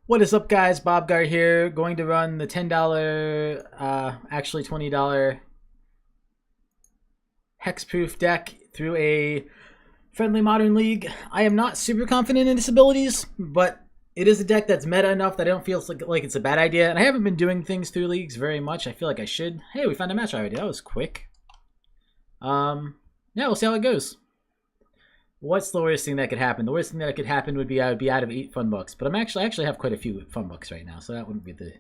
What is up, guys? Bobgar here, going to run the $10, actually $20 hexproof deck through a friendly modern league. I am not super confident in its abilities, but it is a deck that's meta enough that I don't feel like it's a bad idea. And I haven't been doing things through leagues very much. I feel like I should. Hey, we found a match already. That was quick. Yeah, we'll see how it goes. What's the worst thing that could happen? The worst thing that could happen would be I would be out of 8 fun bucks. But I actually have quite a few fun bucks right now, so that wouldn't be the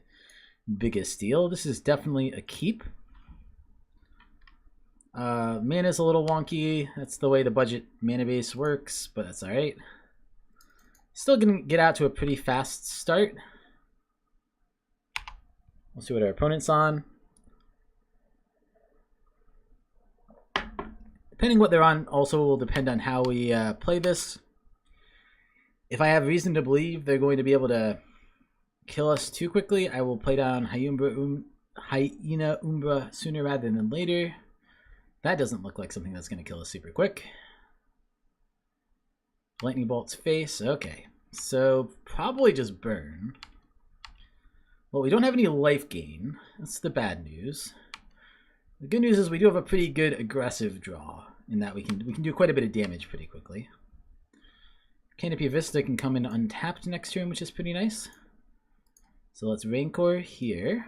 biggest deal. This is definitely a keep. Mana's a little wonky. That's the way the budget mana base works, but that's alright. Still gonna get out to a pretty fast start. We'll see what our opponent's on. Depending what they're on also will depend on how we play this. If I have reason to believe they're going to be able to kill us too quickly, I will play down Hyena Umbra sooner rather than later. That doesn't look like something that's going to kill us super quick. Lightning Bolt's face. Okay. So probably just burn. Well, we don't have any life gain. That's the bad news. The good news is we do have a pretty good aggressive draw in that we can do quite a bit of damage pretty quickly. Canopy Vista can come in untapped next turn, which is pretty nice. So let's Rancor here.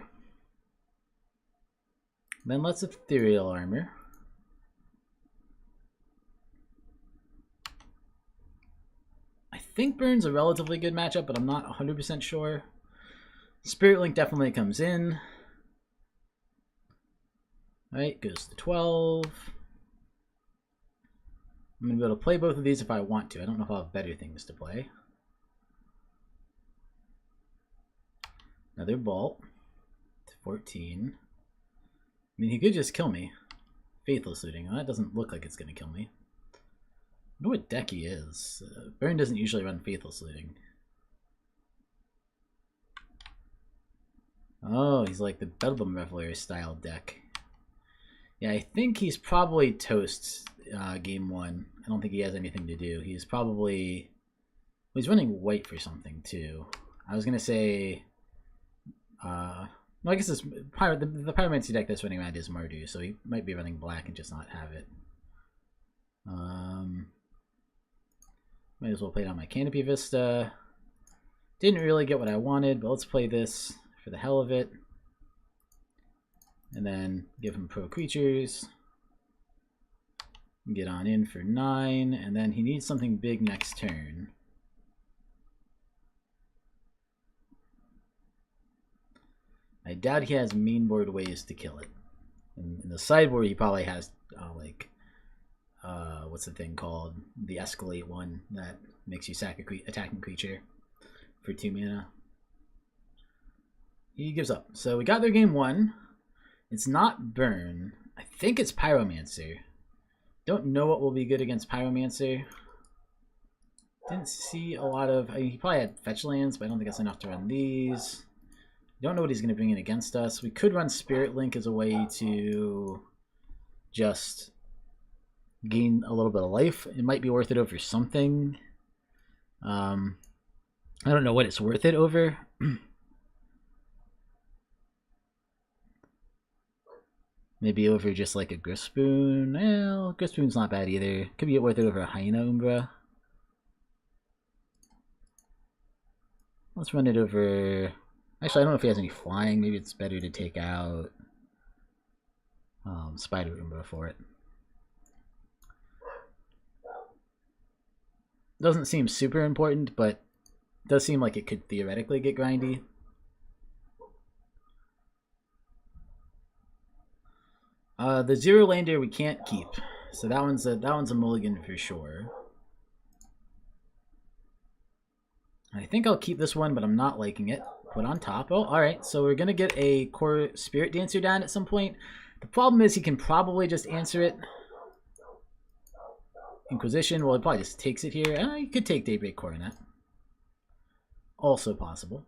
Then let's Ethereal Armor. I think Burn's a relatively good matchup, but I'm not 100% sure. Spirit Link definitely comes in. Alright, goes to 12. I'm going to be able to play both of these if I want to. I don't know if I'll have better things to play. Another Bolt. To 14. I mean, he could just kill me. Faithless Looting. Well, that doesn't look like it's going to kill me. I know what deck he is. Burn doesn't usually run Faithless Looting. Oh, he's like the Bedlam Reveler style deck. Yeah, I think he's probably toast game 1. I don't think he has anything to do. He's probably... Well, he's running white for something, too. I was going to say... no, I guess it's the Pyromancer deck that's running around is Mardu, so he might be running black and just not have it. Might as well play down my Canopy Vista. Didn't really get what I wanted, but let's play this for the hell of it. And then give him pro creatures. Get on in for 9, and then he needs something big next turn. I doubt he has mainboard ways to kill it. In the sideboard, he probably has what's the thing called? The Escalate one that makes you sack a attacking creature for 2 mana. He gives up. So we got their game 1. It's not Burn. I think it's Pyromancer. Don't know what will be good against Pyromancer. Didn't see a lot of... I mean, he probably had fetch lands, but I don't think that's enough to run these. Don't know what he's going to bring in against us. We could run Spirit Link as a way to just gain a little bit of life. It might be worth it over something. I don't know what it's worth it over. Maybe over just like a Grispoon. Well, Grispoon's not bad either. Could be worth it over a Hyena Umbra. Let's run it over... Actually, I don't know if he has any flying. Maybe it's better to take out Spider Umbra for it. Doesn't seem super important, but does seem like it could theoretically get grindy. The Zero Lander we can't keep, so that one's a mulligan for sure. I think I'll keep this one, but I'm not liking it. Put on top. Oh, alright, so we're gonna get a core Spirit Dancer down at some point. The problem is he can probably just answer it. Inquisition, well, he probably just takes it here. He could take Daybreak Coronet. Also possible.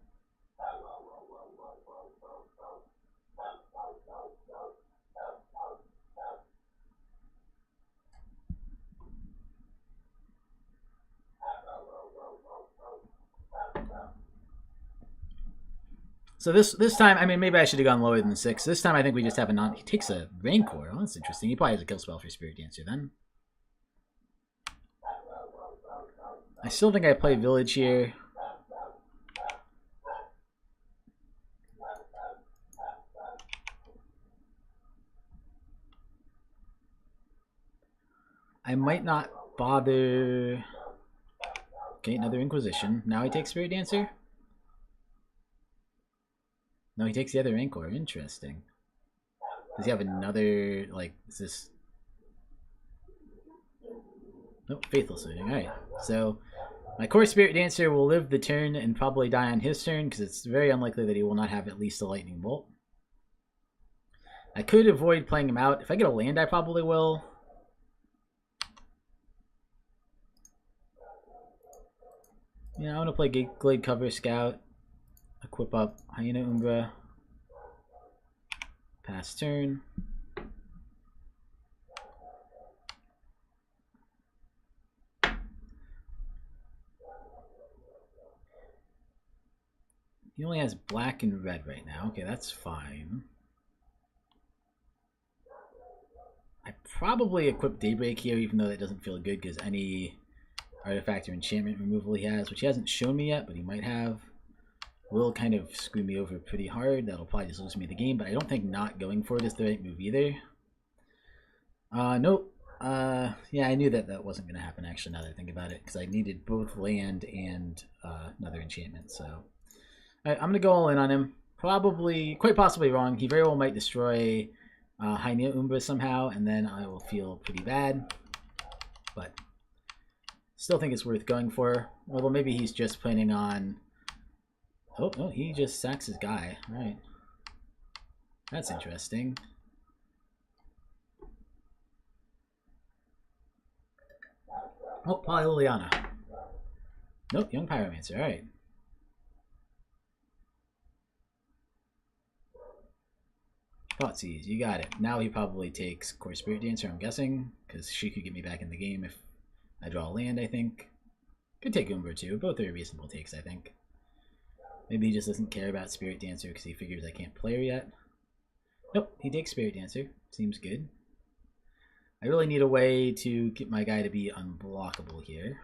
So this time, I mean, maybe I should have gone lower than 6. This time I think we just have a non... He takes a Rancor. Oh, that's interesting. He probably has a kill spell for Spirit Dancer then. I still think I play Village here. I might not bother... Okay, another Inquisition. Now he takes Spirit Dancer? No, he takes the other Rancor. Interesting. Does he have another, like, is this... Nope, Faithful Suiting. Alright, so my core Spirit Dancer will live the turn and probably die on his turn, because it's very unlikely that he will not have at least a Lightning Bolt. I could avoid playing him out. If I get a land, I probably will. Yeah, I want to play Glade Cover Scout. Equip up Hyena Umbra. Pass turn. He only has black and red right now. Okay, that's fine. I probably equip Daybreak here, even though that doesn't feel good, because any artifact or enchantment removal he has, which he hasn't shown me yet, but he might have, will kind of screw me over pretty hard. That'll probably just lose me the game, but I don't think not going for it is the right move either. Nope. Yeah, I knew that that wasn't going to happen, actually, now that I think about it, because I needed both land and another enchantment, so... Alright, I'm going to go all in on him. Probably, quite possibly wrong. He very well might destroy Hyena Umbra somehow, and then I will feel pretty bad. But still think it's worth going for. Although maybe he's just planning on... Oh, no, he just sacks his guy. Alright. That's interesting. Oh, probably Liliana. Nope, Young Pyromancer. Alright. Thoughtseize, you got it. Now he probably takes Core Spirit Dancer, I'm guessing, because she could get me back in the game if I draw a land, I think. Could take Umbra too. Both are reasonable takes, I think. Maybe he just doesn't care about Spirit Dancer because he figures I can't play her yet. Nope, he takes Spirit Dancer. Seems good. I really need a way to get my guy to be unblockable here.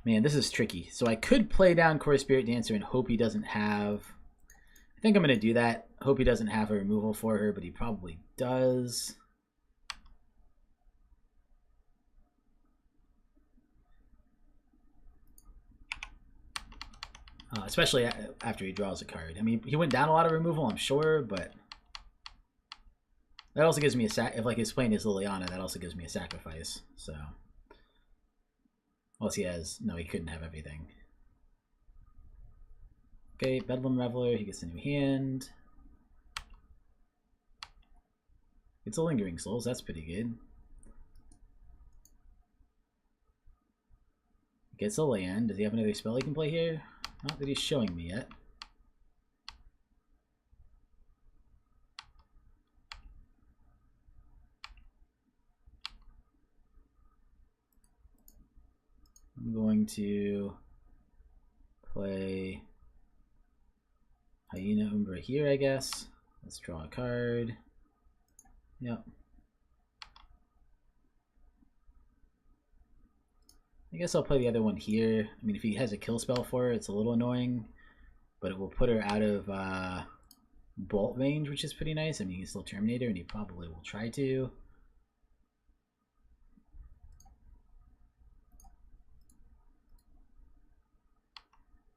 Man, this is tricky. So I could play down Core Spirit Dancer and hope he doesn't have... I think I'm going to do that. Hope he doesn't have a removal for her, but he probably does. Especially after he draws a card. I mean, he went down a lot of removal, I'm sure, but... That also gives me a if like he's playing his Liliana, that also gives me a sacrifice, so... Unless he has... No, he couldn't have everything. Okay, Bedlam Reveler, he gets a new hand. It's a Lingering Souls, that's pretty good. Gets a land. Does he have another spell he can play here? Not that he's showing me yet. I'm going to play Hyena Umbra here, I guess. Let's draw a card. Yep. I guess I'll play the other one here. I mean, if he has a kill spell for her, it's a little annoying, but it will put her out of bolt range, which is pretty nice. I mean, he can still terminate her, and he probably will try to.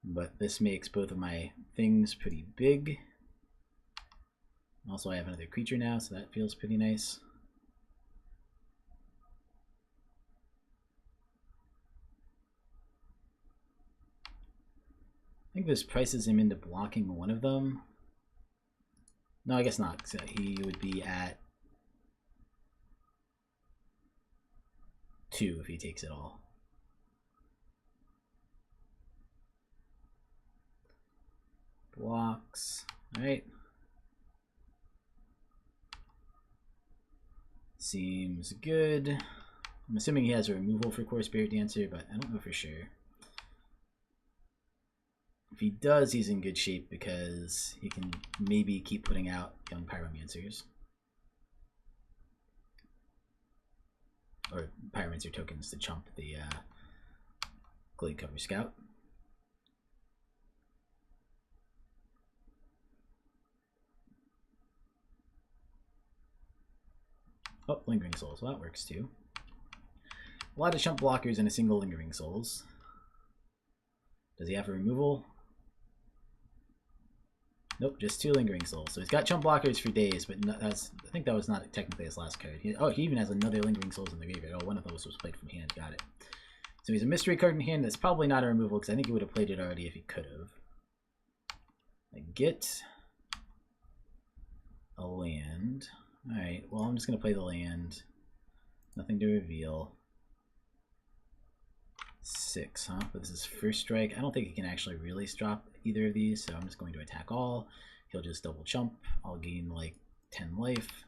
But this makes both of my things pretty big. Also, I have another creature now, so that feels pretty nice. I think this prices him into blocking one of them. No, I guess not, because he would be at 2 if he takes it all. Blocks. Alright. Seems good. I'm assuming he has a removal for Core Spirit Dancer, but I don't know for sure. If he does, he's in good shape because he can maybe keep putting out young Pyromancers. Or Pyromancer tokens to chump the Glade Cover Scout. Oh, Lingering Souls. Well, that works too. A lot of chump blockers and a single Lingering Souls. Does he have a removal? Nope, just 2 Lingering Souls. So he's got chump blockers for days, but that's, I think that was not technically his last card. He even has another Lingering Souls in the graveyard. Oh, one of those was played from hand. Got it. So he's a mystery card in hand. That's probably not a removal because I think he would have played it already if he could have. I get a land. Alright, well, I'm just going to play the land. Nothing to reveal. 6, huh? But this is first strike. I don't think he can actually really drop either of these, so I'm just going to attack all. He'll just double chump. I'll gain like 10 life.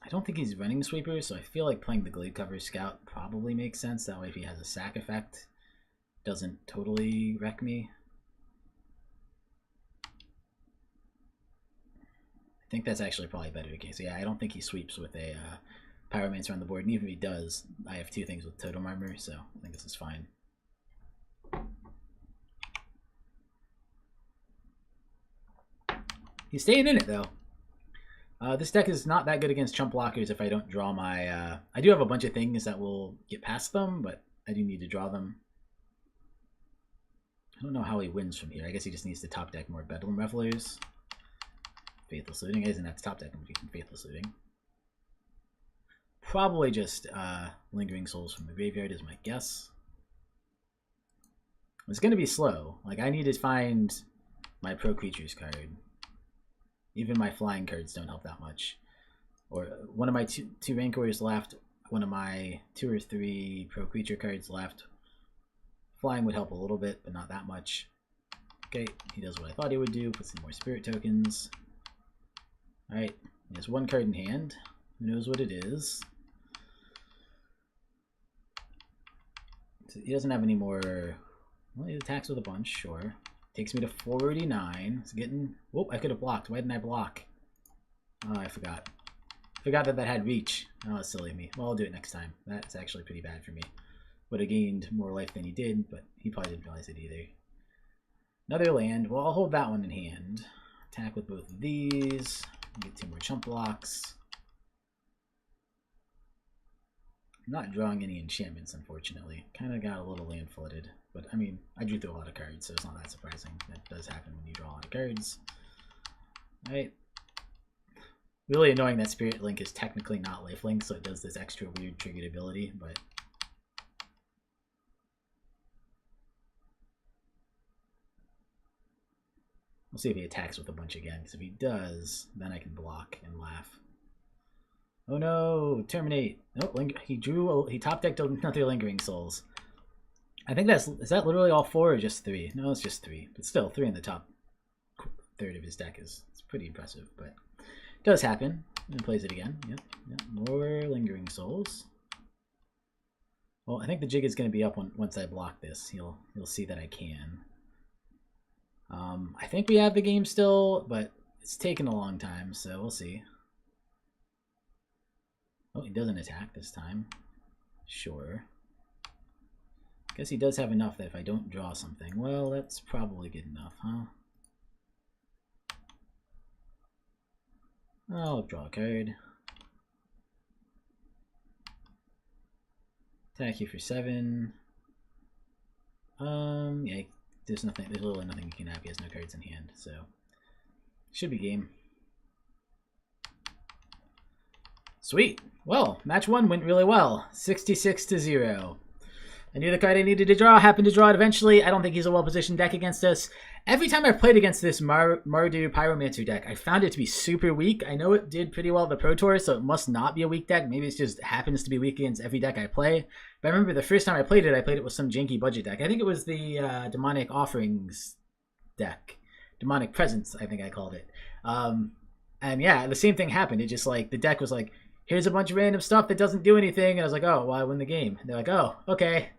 I don't think he's running Sweeper, so I feel like playing the Glade Cover Scout probably makes sense. That way if he has a sack effect, doesn't totally wreck me. I think that's actually probably better the case. Yeah, I don't think he sweeps with a Pyromancer on the board, and even if he does, I have 2 things with Totem Armor, so I think this is fine. He's staying in it, though. This deck is not that good against chump blockers if I don't draw my... I do have a bunch of things that will get past them, but I do need to draw them. I don't know how he wins from here. I guess he just needs to top deck more Bedlam Revelers. Faithless Looting. He doesn't have to top deck him if he can Faithless Looting. Probably just Lingering Souls from the graveyard is my guess. It's going to be slow. Like, I need to find my Pro Creatures card. Even my flying cards don't help that much. Or one of my two Rancors left. One of my 2 or 3 Pro Creature cards left. Flying would help a little bit, but not that much. Okay, he does what I thought he would do. Puts in more Spirit Tokens. Alright, he has 1 card in hand. Who knows what it is? So he doesn't have any more... Well, he attacks with a bunch, sure. Takes me to 49. It's getting... Whoop, I could have blocked. Why didn't I block? Oh, I forgot. Forgot that that had reach. Oh, that's silly of me. Well, I'll do it next time. That's actually pretty bad for me. Would have gained more life than he did, but he probably didn't realize it either. Another land. Well, I'll hold that one in hand. Attack with both of these. Get 2 more chump blocks. I'm not drawing any enchantments, unfortunately. Kind of got a little land flooded. But, I mean, I drew through a lot of cards, so it's not that surprising. That does happen when you draw a lot of cards. Alright. Really annoying that Spirit Link is technically not lifelink, so it does this extra weird triggered ability, but... We'll see if he attacks with a bunch again, because if he does, then I can block and laugh. Oh no! Terminate! Nope, he top decked another Lingering Souls. I think is that literally all 4 or just 3? No, it's just 3. But still, 3 in the top third of his deck it's pretty impressive, but it does happen. And he plays it again. Yep. More Lingering Souls. Well, I think the jig is going to be up once I block this. You'll see that I can. I think we have the game still, but it's taken a long time, so we'll see. Oh, he doesn't attack this time. Sure. Guess he does have enough that if I don't draw something, well, that's probably good enough, huh? I'll draw a card. Attack you for 7. Yeah, there's literally nothing he can have. He has no cards in hand, so should be game. Sweet. Well, match 1 went really well. 66-0. I knew the card I needed to draw, happened to draw it eventually. I don't think he's a well-positioned deck against us. Every time I've played against this Mardu Pyromancer deck, I found it to be super weak. I know it did pretty well at the Pro Tour, so it must not be a weak deck. Maybe it just happens to be weak against every deck I play. But I remember the first time I played it with some janky budget deck. I think it was the Demonic Offerings deck. Demonic Presence, I think I called it. And yeah, the same thing happened. It just like, the deck was like, here's a bunch of random stuff that doesn't do anything. And I was like, oh, well, I win the game. And they're like, oh, okay.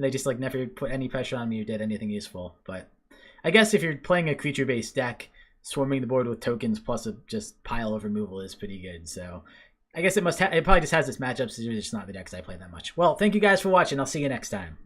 and they just like never put any pressure on me or did anything useful. But I guess if you're playing a creature-based deck, swarming the board with tokens plus a just pile of removal is pretty good. So I guess it probably just has its matchups. It's just not the decks I play that much. Well, thank you guys for watching. I'll see you next time.